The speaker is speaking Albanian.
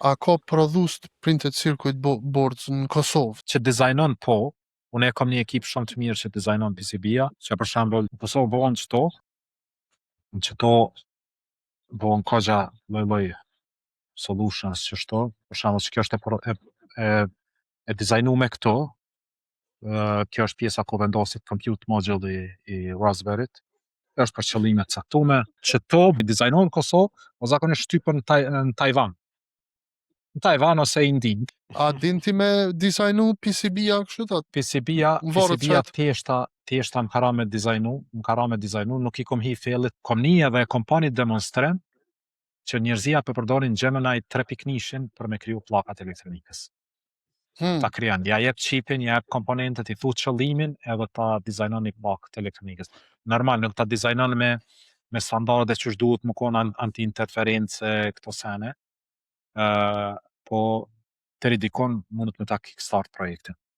A ka prodhues të printed circuit boards në Kosovë? Që dizajnon po, unë e kam një ekip shumë të mirë që dizajnon PCB-a, që për shembull në Kosovë bëhen çto bëhen kogja lloj solutions që shto, për shembull që kjo është e dizajnuar këto, kjo është pjesa ku vendoset compute module i Raspberryt, është për qëllime të caktuara, që to dizajnohen në Kosovë, po zakonisht shtypen në Tajvan. Në Tajvan ose Indinë. A din ti me dizajnu PCB-a kështu thot? PCB-a thjeshta më ka me dizajnu, nuk i kom hi fellit, kom ni edhe kompani demonstrim që njerëzia për përdorin Gemini 3.1 për me kriju pllakat elektronikës. Ta krijan, ja jep çipin, ja jep komponentët, i thu qëllimin edhe ta dizajnon një pllakë elektronikës. Normal, nuk ta dizajnon me standarde që duhet më kon anti-interference këto sene, po deri dikon mundet me ta kickstart projektin.